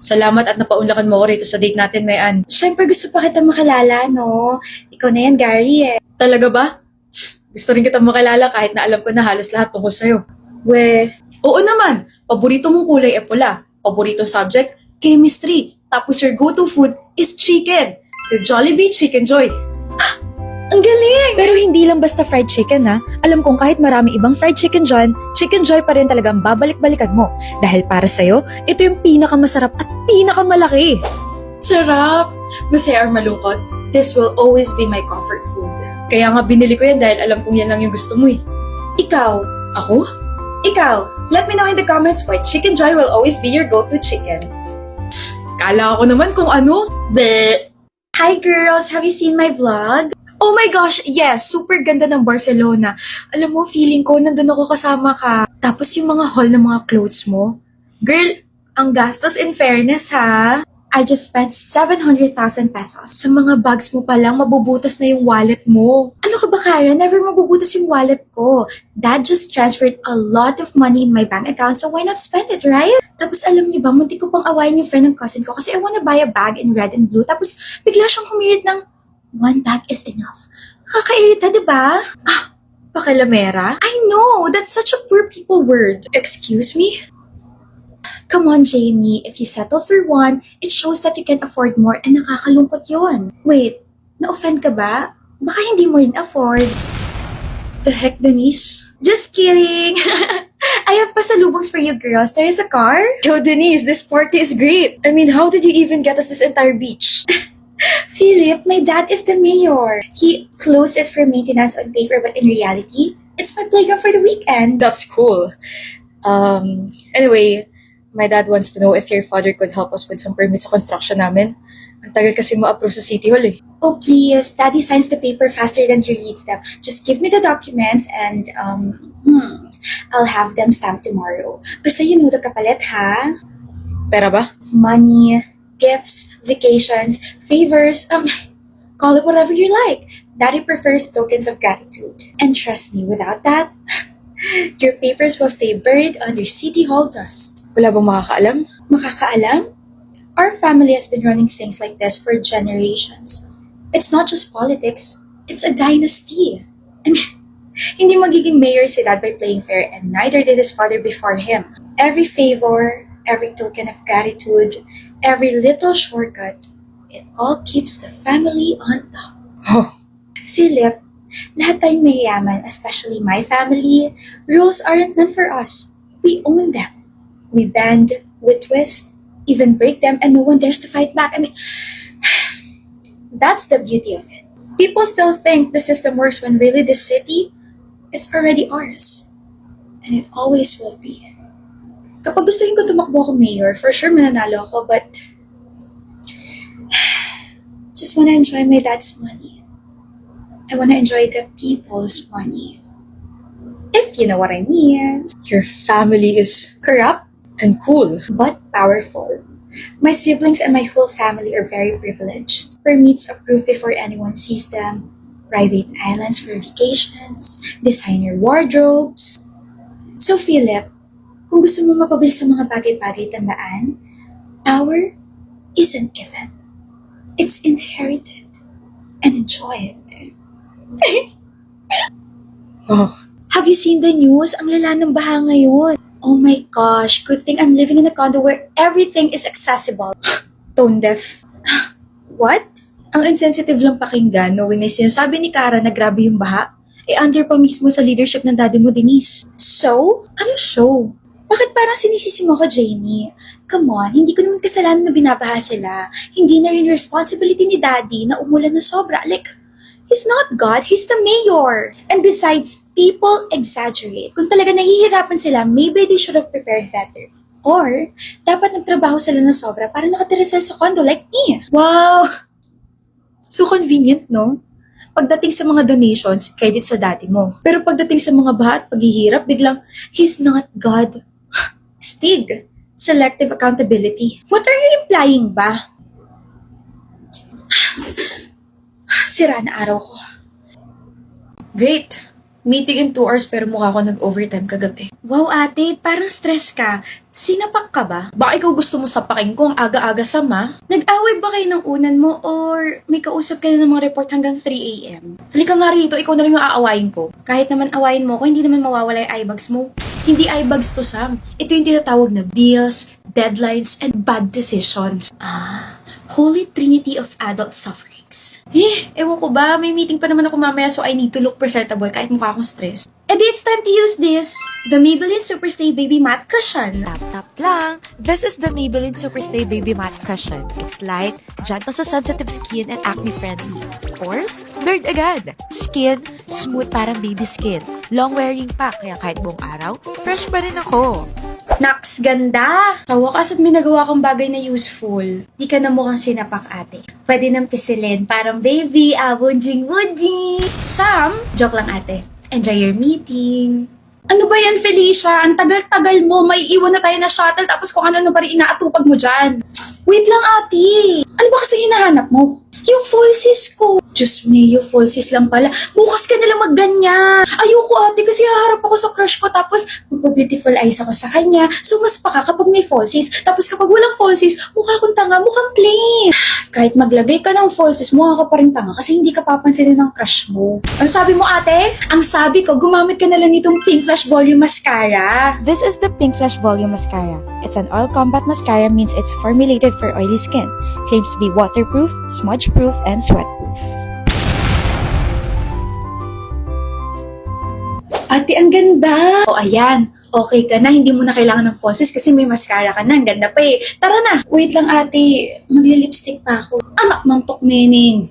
Salamat at napaunlakan mo ko rito sa date natin, Mayan. Siyempre gusto pa kita makilala, no? Ikaw na yan, Gary, eh. Talaga ba? Gusto rin kita makilala kahit na alam ko na halos lahat tungkol sa'yo. Oo naman. Paborito mong kulay ay pula. Paborito subject, chemistry. Tapos your go-to food is chicken. The Jollibee Chicken Joy. Ang galing! Pero hindi lang basta fried chicken ha. Alam kong kahit marami ibang fried chicken dyan, Chicken Joy pa rin talagang babalik-balikan mo. Dahil para sa'yo, ito yung pinakamasarap at pinakamalaki. Sarap! Masaya or malungkot, this will always be my comfort food. Kaya nga binili ko yan dahil alam kong yan lang yung gusto mo eh. Ikaw, Ako? let me know in the comments why Chicken Joy will always be your go-to chicken. Kala ko naman kung ano. Hi girls, have you seen my vlog? Oh my gosh, yes, super ganda ng Barcelona. Alam mo, feeling ko nandun ako kasama ka. Tapos yung mga haul ng mga clothes mo. Girl, ang gastos in fairness ha. I just spent 700,000 pesos. Sa mga bags mo pa lang, mabubutas na yung wallet mo. Ano ka ba, Kara? Never mabubutas yung wallet ko. Dad just transferred a lot of money in my bank account, so why not spend it, right? Tapos alam niyo ba, muntik ko pang awayin yung friend ng cousin ko kasi I wanna buy a bag in red and blue. Tapos bigla siyang humirit ng, one bag is enough. Nakakairita, di ba? Pakilamera? I know, that's such a poor people word. Excuse me? Come on, Jamie. If you settle for one, it shows that you can afford more and nakakalungkot yon. Wait, na-offend ka ba? Baka hindi mo rin afford. The heck, Denise? Just kidding! I have pasalubongs for you girls. There is a car. Yo, Denise, this party is great. I mean, how did you even get us this entire beach? Philip, my dad is the mayor. He closed it for maintenance on paper, but in reality, it's my playground for the weekend. That's cool. Anyway, my dad wants to know if your father could help us with some permits sa construction namin. Ang tagal kasi ma-approve sa City Hall eh. Oh, please. Daddy signs the paper faster than he reads them. Just give me the documents and, I'll have them stamped tomorrow. Basta you know the kapalit, ha? Pera ba? Money, gifts, vacations, favors, call it whatever you like. Daddy prefers tokens of gratitude. And trust me, without that, your papers will stay buried under City Hall dust. Wala bang makakaalam? Makakaalam? Our family has been running things like this for generations. It's not just politics, it's a dynasty. I mean, hindi magiging mayor si dad by playing fair and neither did his father before him. Every favor, every token of gratitude, every little shortcut, it all keeps the family on top. Oh, Philip, lahat tayong mayayaman, especially my family, rules aren't meant for us. We own them. We bend, we twist, even break them, and no one dares to fight back. I mean, that's the beauty of it. People still think the system works when really this city, it's already ours. And it always will be. Kapag gustuhin ko tumakbo ako mayor, for sure mananalo ako, but just wanna enjoy my dad's money. I wanna enjoy the people's money. If you know what I mean. your family is Corrupt, and cool. but powerful. My siblings and my whole family are very privileged. Permits approved before anyone sees them. Private islands for vacations. Designer wardrobes. So Philip, kung gusto mo mapabilis sa mga bagay-bagay, tandaan, power isn't given. It's inherited. And enjoy it. Oh, Have you seen the news? Ang lala ng baha ngayon. Oh my gosh, good thing I'm living in a condo where everything is accessible. tone deaf. What? Ang insensitive lang pakinggan knowing na sinasabi ni Kara na grabe yung baha, under pa mismo sa leadership ng daddy mo, Denise. So? Ano show? Bakit parang sinisisi mo ko, Jamie? Come on, hindi ko naman kasalanan na binabaha sila. Hindi na rin responsibility ni Daddy na umulan na sobra. Like, he's not God, he's the mayor. And besides, people exaggerate. Kung talaga nahihirapan sila, maybe they should have prepared better. Or, dapat nagtrabaho sila na sobra para nakatira sila sa condo like me. Wow! So convenient, no? Pagdating sa mga donations, credit sa daddy mo. Pero pagdating sa mga baha at paghihirap, biglang, he's not God. Stig. Selective accountability. What are you implying ba? Sira na araw ko. Great! Meeting in 2 hours pero mukha ko nag-overtime kagabi. Wow ate, parang stress ka. Sinapak ka ba? Baka ikaw gusto mo sapakin ko ang aga-aga sama? Nag-away ba kayo ng unan mo or may kausap ka na ng mga report hanggang 3 a.m.? Halika nga rito, ikaw na lang yung aawayin ko. Kahit naman awayin mo ko, hindi naman mawawala yung eyebags mo. Hindi eyebags to, Sam. Ito yung tinatawag na bills, deadlines, and bad decisions. Holy Trinity of adult sufferings. Ewan ko ba, may meeting pa naman ako mamaya so I need to look presentable kahit mukha akong stressed. And it's time to use this, the Maybelline Superstay Baby Matte Cushion. Tap lang. This is the Maybelline Superstay Baby Matte Cushion. It's light, gentle sa sensitive skin, and acne-friendly. Pores? Blurred agad. Skin? Smooth parang baby skin. Long wearing pa, kaya kahit buong araw, fresh pa rin ako. Naks, ganda! Sa wakas at may nagawa kang bagay na useful. Di ka na mukhang sinapak, ate. Pwede nang pisilin, parang baby, wunjing-wunjing. Sam, joke lang, ate. Enjoy your meeting. Ano ba yan, Felicia? Ang tagal-tagal mo, may iwan na tayo na shuttle tapos kung ano-ano pa rin inaatupag mo dyan. Wait lang, ate. Ano ba kasi hinahanap mo? Yung falsies ko. Diyos mio, falsies lang pala. Bukas ka nalang magganyan. Ayoko, ate, kasi haharap ako sa crush ko tapos magpa-beautiful eyes ako sa kanya. So, mas paka kapag may falsies. Tapos kapag walang falsies, mukha akong tanga, mukhang plain. Kahit maglagay ka ng falsies, mukha ka pa rin tanga kasi hindi ka papansinin ng crush mo. Ano sabi mo, ate? Ang sabi ko, gumamit ka na lang nitong Pink Flash Volume Mascara. This is the Pink Flash Volume Mascara. It's an oil combat mascara, means it's formulated for oily skin. Claims to be waterproof, smudge-proof, and sweat-proof. Ate, ang ganda! O, ayan. Okay ka na. Hindi mo na kailangan ng falsies kasi may mascara ka na. Ang ganda pa eh. Tara na. Wait lang, ate. Magli-lipstick pa ako. Anak mang tukmening.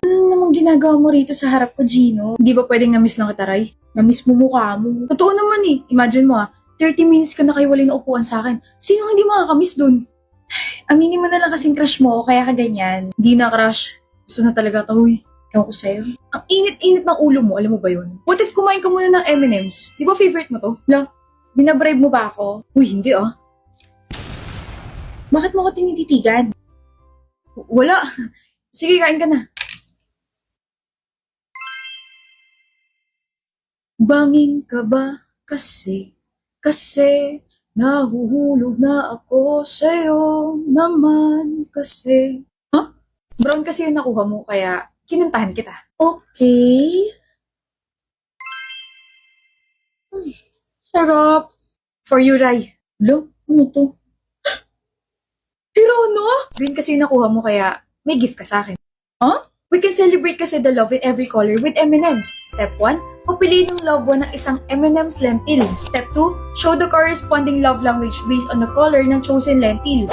Ano namang ginagawa mo rito sa harap ko, Gino? Hindi ba pwedeng na-miss lang kita, Ray? Na-miss mo mukha mo. Totoo naman eh. Imagine mo 30 minutes ka na kayo wala na upuan sa akin. Sino hindi makakamiss dun? Aminin mo na lang kasing crush mo, kaya ka ganyan. Hindi na, crush. Gusto na talaga to, uy. Ewan ko sa'yo. Ang init-init ng ulo mo, alam mo ba yun? What if kumain ka muna ng M&M's? Di ba favorite mo to? La, binabribe mo ba ako? Uy, hindi ah. Bakit mo ko tinititigan? Wala. Sige, kain ka na. Bangin ka ba? Kasi nahuhulog na ako sa'yo naman kasi. Huh? Brown kasi yung nakuha mo, kaya kinantahan kita. Okay. Sarap. For you, Rai. Lo, ano to? Hirona? Green kasi yung nakuha mo, kaya may gift ka sa akin. Huh? We can celebrate kasi the love in every color with M&M's. Step 1, papiliin ng loved one ng isang M&M's lentil. Step 2, show the corresponding love language based on the color ng chosen lentil.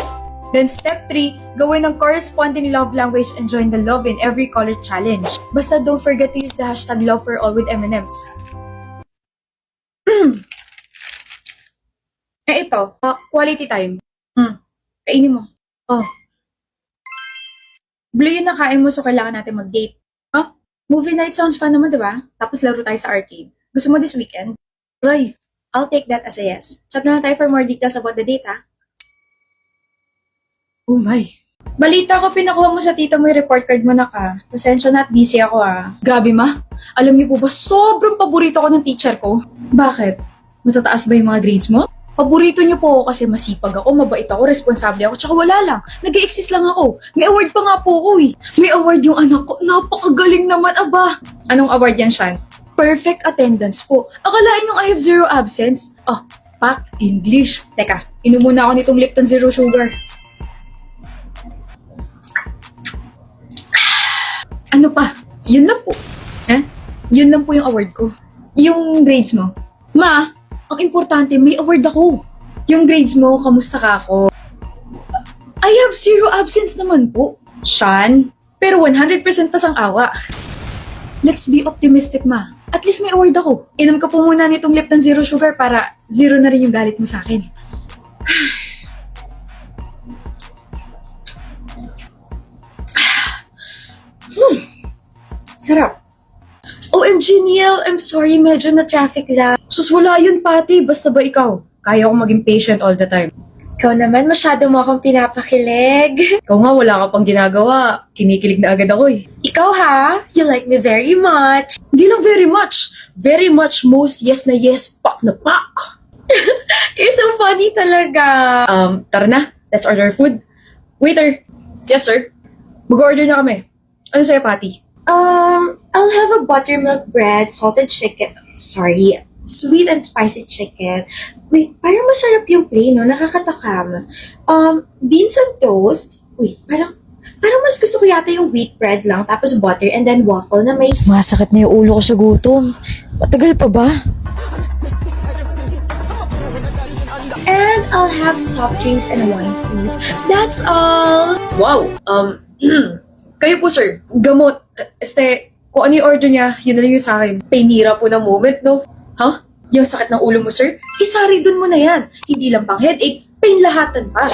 Then step 3, gawin ng corresponding love language and join the love in every color challenge. Basta don't forget to use the hashtag love for all with M&M's. Ito, quality time. Kainin mo. Oh. Blue yung nakain mo so kailangan natin mag-date. Huh? Movie night sounds fun naman, diba? Tapos laro tayo sa arcade. Gusto mo this weekend? Roy, I'll take that as a yes. Chat na lang tayo for more details about the date, ha? oh my. Balita ko, pinakuha mo sa tita mo yung report card mo na ka. Pasensya na at busy ako, Grabe ma. Alam niyo po ba, sobrang paborito ko ng teacher ko. Bakit? Matataas ba yung mga grades mo? Paborito niyo po ako kasi masipag ako, mabait ako, responsable ako, tsaka wala lang. Nag-exist lang ako. May award pa nga po ako eh. May award yung anak ko. Napakagaling naman, aba. Anong award yan, Shan? Perfect attendance po. Akalain yung I have zero absence? Pak, English. Teka, inom muna ako nitong Lipton Zero Sugar. Ano pa? Yun lang po. Yun lang po yung award ko. Yung grades mo. Ma, ang importante, may award ako. Yung grades mo, kamusta ka ako? I have zero absence naman po. Shan, pero 100% pasang-awa. Let's be optimistic, ma. At least may award ako. Inom ka po muna nitong Lipton Zero Sugar para zero na rin yung galit mo sa akin. Sarap. OMG, Neil, I'm sorry, medyo na-traffic lang. Sus, wala yun, Pati. Basta ba ikaw? Kaya ko maging patient all the time. Ikaw naman, masyado mo akong pinapakilig. Ikaw nga, wala ka pang ginagawa. Kinikilig na agad ako eh. Ikaw ha, you like me very much. Hindi lang very much. Very much most yes na yes, pak na pak. You're so funny talaga. Tara na. Let's order food. Waiter. Yes, sir. Mag-order na kami. Ano sa'yo, Patty? I'll have a buttermilk bread, salted chicken. Sorry, sweet and spicy chicken. Wait, parang masarap yung plain, no? Nakakatakam. Beans on toast. Wait, parang mas gusto ko yata yung wheat bread lang, tapos butter, and then waffle na may... Masakit na yung ulo ko sa gutom. Matagal pa ba? And I'll have soft drinks and wine, please. That's all. Wow. Kayo po, sir. Gamot. Kung ano yung order niya, yun na lang yung sa akin. Painira po ng moment, no? Ha? Yung sakit ng ulo mo, sir? Isari dun mo na yan. Hindi lang pang headache, pain lahatan pa.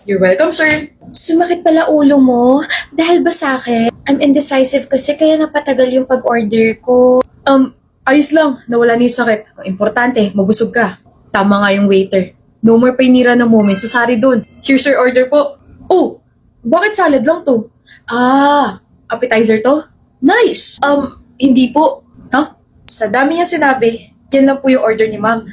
You're welcome, sir. Sumakit pala ulo mo. Dahil ba sa akin? I'm indecisive kasi kaya napatagal yung pag-order ko. Ayos lang. Nawala na yung sakit. Ang importante, mabusog ka. Tama nga yung waiter. No more painira na moment. Sasari dun. Here's your order po. Oh, bakit salad lang to? Appetizer to? Nice. Hindi po. Ha? Sa dami niya sinabi, yan lang po yung order ni ma'am.